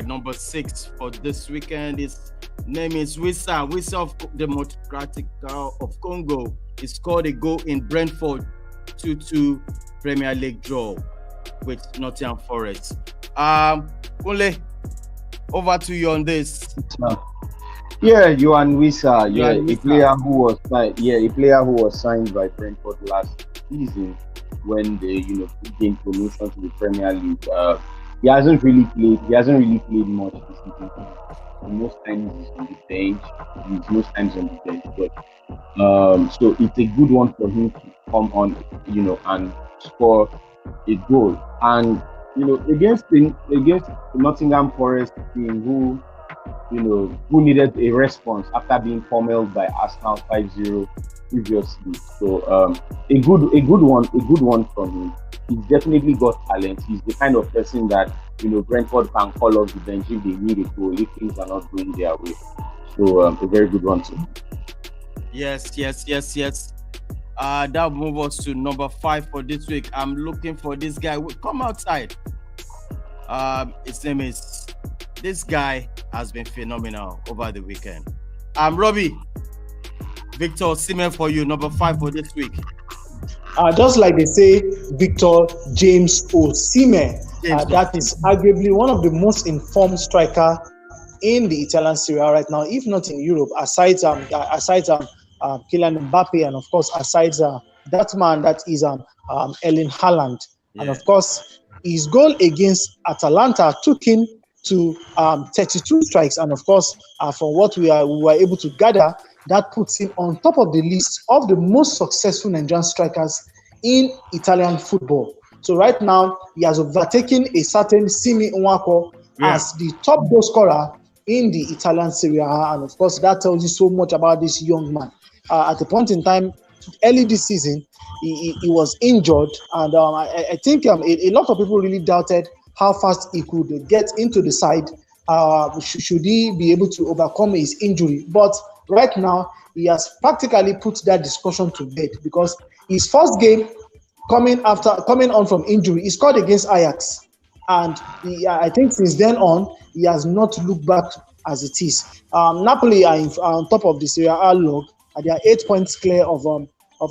Number 6 for this weekend. His name is Wissa of Democratic of Congo. He scored a goal in Brentford 2-2 Premier League draw with Nottingham Forest. Kunle, over to you on this. Johan Wissa, a player who was signed by Brentford last season when they gained promotion to the Premier League. He hasn't really played much this season. Most times he's on the bench. But so it's a good one for him to come on, and score a goal. And against the Nottingham Forest team, who needed a response after being pummeled by Arsenal 5-0 previously. So a good one from him. He's definitely got talent. He's the kind of person that Brentford can call off the bench if they need a goal if things are not going their way. So a very good one too. Yes. That will move us to number 5 for this week. I'm looking for this guy. Come outside. His name is. This guy has been phenomenal over the weekend. Robbie, Victor Osimhen for you, number 5 for this week. Just like they say, Victor James Osimhen. That is arguably one of the most informed striker in the Italian Serie A right now, if not in Europe. Aside Kylian Mbappe, and of course aside that man that is Erling Haaland, and of course his goal against Atalanta took him to 32 strikes, and of course from what we were able to gather, that puts him on top of the list of the most successful Nigerian strikers in Italian football. So right now, he has overtaken a certain Simi Nwako as the top goal scorer in the Italian Serie A. And of course, that tells you so much about this young man. At a point in time, early this season, he was injured. And I think a lot of people really doubted how fast he could get into the side. Should he be able to overcome his injury? But right now, he has practically put that discussion to bed because his first game coming on from injury, he scored against Ajax, and I think since then on he has not looked back as it is. Napoli are on top of the Serie A log, and they are 8 points clear of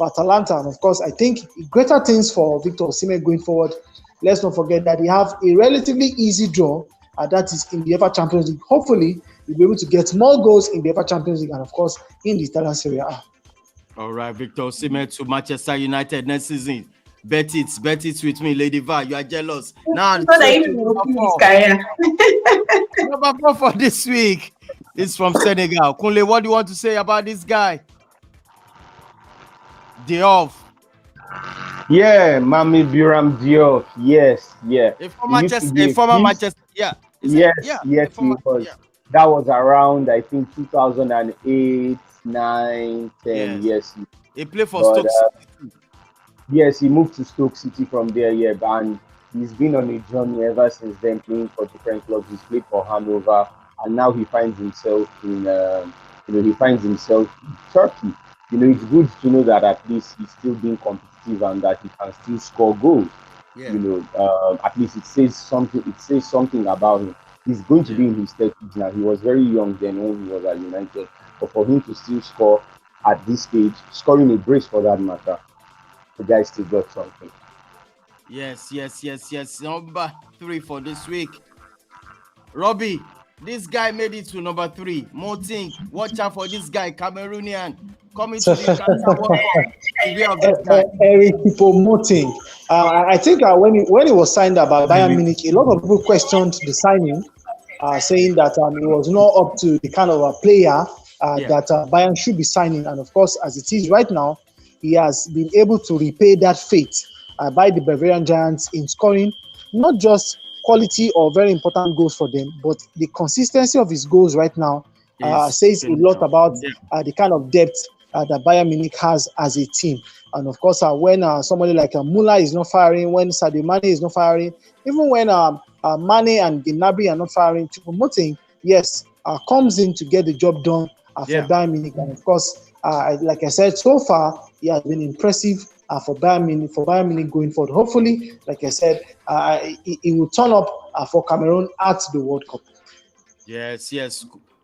Atalanta, and of course I think greater things for Victor Osimhen going forward. Let's not forget that they have a relatively easy draw, that is in the UEFA Champions League. Hopefully, we'll be able to get more goals in the UEFA Champions League and of course in the Italian Serie A. All right, Victor Osimhen to Manchester United next season. Bet it with me, Lady Va. You are jealous. Now, number 4 for this week is from Senegal. Kunle, what do you want to say about this guy? Diop. Yeah, Mami Biram Diop. Yes. A former Manchester. Yeah. Yes, he was. That was around, I think, 2008, 9, 10. Yes. Yes, He played for but Stoke City too. yes, he moved to Stoke City from there. Yeah, and he's been on a journey ever since then, playing for different clubs. He's played for Hanover, and now he finds himself in, he finds himself in Turkey. It's good to know that at least he's still being competitive and that he can still score goals. Yeah. At least it says something. It says something about him. He's going to be in his 30s now. He was very young then when he was at United, but for him to still score at this stage, scoring a brace for that matter, the guy still got something. Yes. Number 3 for this week. Robbie, this guy made it to number 3. Moting, watch out for this guy, Cameroonian, coming to the Cancer World Cup. Eric Moting. I think when he was signed up by Bayern Munich, a lot of people questioned the signing, saying that he was not up to the kind of a player that Bayern should be signing. And of course, as it is right now, he has been able to repay that fate by the Bavarian Giants in scoring not just quality or very important goals for them, but the consistency of his goals right now says a lot about the kind of depth that Bayern Munich has as a team. And of course, when somebody like Muller is not firing, when Sadio Mane is not firing, even when Mane and Gnabry are not firing, Choupo-Moting, yes, comes in to get the job done for Bayern Munich. And of course, like I said, so far, he has been impressive for Bayern Munich going forward. Hopefully, like I said, he will turn up for Cameroon at the World Cup. Yes.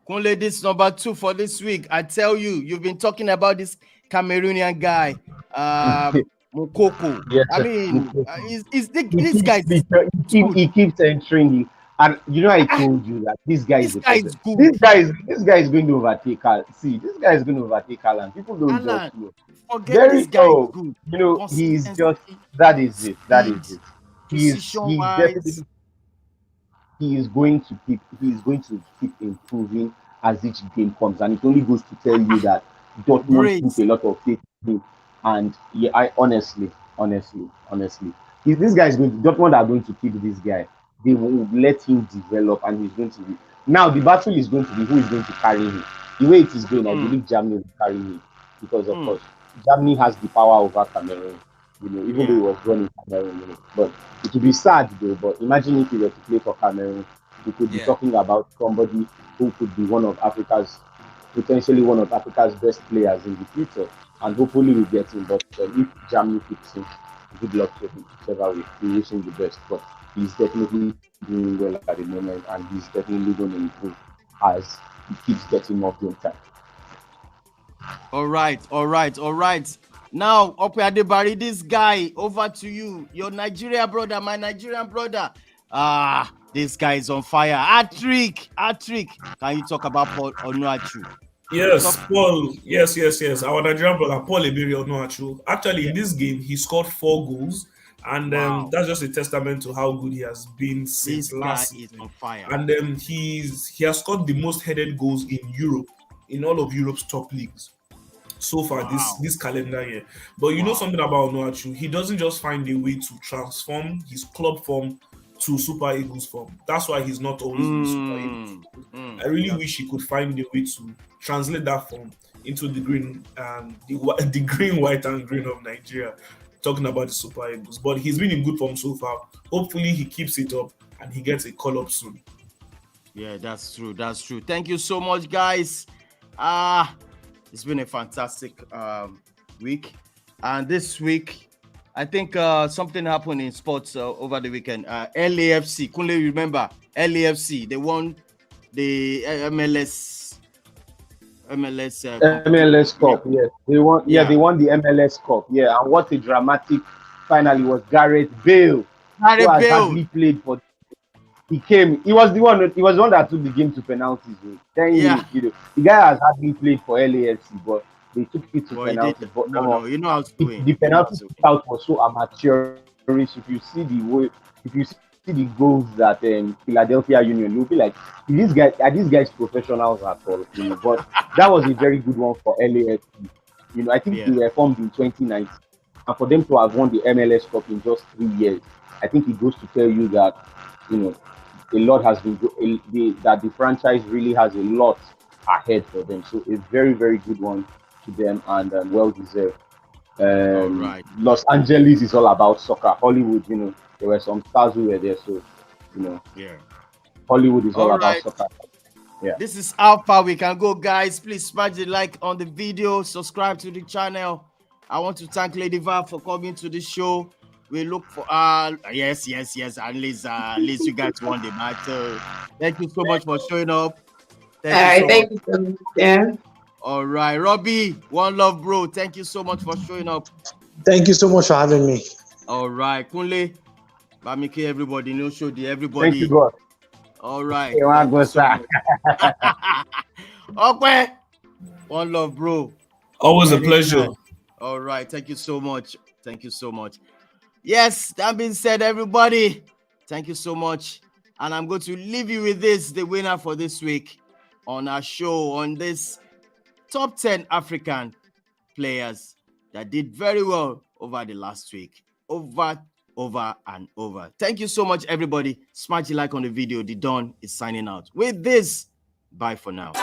Kunle, this number 2 for this week. I tell you, you've been talking about this Cameroonian guy, Mukoko. Yes, I mean, this guy. He keeps entering it. And I told you that this guy is good. This guy is going to overtake Haaland. See, this guy is going to overtake Haaland. People don't just know. Forget this guy is good. He's just that is it. He's definitely going to keep improving as each game comes, and it only goes to tell you that Dortmund put a lot of faith in him. And I honestly, if this guy is Dortmund are going to keep this guy, they will let him develop, and he's going to be. Now the battle is going to be who is going to carry him. The way it is going, I believe Germany will carry him, because of course Germany has the power over Cameroon. Even though he was born in Cameroon, but it would be sad though. But imagine if he were to play for Cameroon, we could be talking about somebody who could be potentially one of Africa's best players in the future, and hopefully we get him. But if Germany picks him, good luck to him, whichever way. We wish him the best, but he's definitely doing well at the moment, and he's definitely going to improve as he keeps getting more game time. All right. Now, Ope Adebari, this guy, over to you. Your Nigerian brother, my Nigerian brother. This guy is on fire. Hat-trick. Can you talk about Paul Onuachu? Yes, Paul. Yes. Our Nigerian brother, Paul Ebiri Onuachu. Actually, in this game, he scored 4 goals. And that's just a testament to how good he has been since last season. Is on fire. And he has scored the most headed goals in Europe, in all of Europe's top leagues so far this calendar year. But you know something about Onuachu, he doesn't just find a way to transform his club form to Super Eagles form. That's why he's not always in Super Eagles. I really wish he could find a way to translate that form into the green, the green, white, and green of Nigeria. Talking about the Super Eagles, but he's been in good form so far. Hopefully, he keeps it up and he gets a call up soon. Yeah, that's true. Thank you so much, guys. It's been a fantastic week, and this week, I think something happened in sports over the weekend. LAFC, Kunle, remember LAFC? They won the MLS Cup. Yes, they won. Yeah, they won the MLS Cup. Yeah, and what a dramatic finale was. Gareth Bale, who has hardly played for. He came. He was the one that took the game to penalties. Then the guy has hardly played for LAFC, but they took it to penalties. But you know how to win. The penalty out was so amateurish. If you see the goals that Philadelphia Union, you'll be like, are these guys professionals at all? But that was a very good one for LAFC. I think they were formed in 2019, and for them to have won the MLS Cup in just 3 years, I think it goes to tell you that a lot has been that the franchise really has a lot ahead for them. So a very, very good one to them, and well deserved. All right. Los Angeles is all about soccer. Hollywood, there were some stars who were there, so Yeah. Hollywood is all about right. soccer. Yeah. This is how far we can go, guys. Please smash the like on the video, subscribe to the channel. I want to thank Lady Val for coming to the show. We look for yes. At least you guys won the match. So thank you so much for showing up. Thank you so much. Yeah. All right, Robbie, one love, bro. Thank you so much for showing up. Thank you so much for having me. All right, Kunle, Bamike, everybody, no show the everybody. Thank you, God. All right. Okay. One love, bro. Always a pleasure. All right. Thank you so much. Thank you so much. Yes, that being said, everybody, thank you so much. And I'm going to leave you with this, the winner for this week on our show, on this top 10 African players that did very well over the last week. Over and over. Thank you so much, everybody. Smash the like on the video. The Don is signing out. With this, bye for now.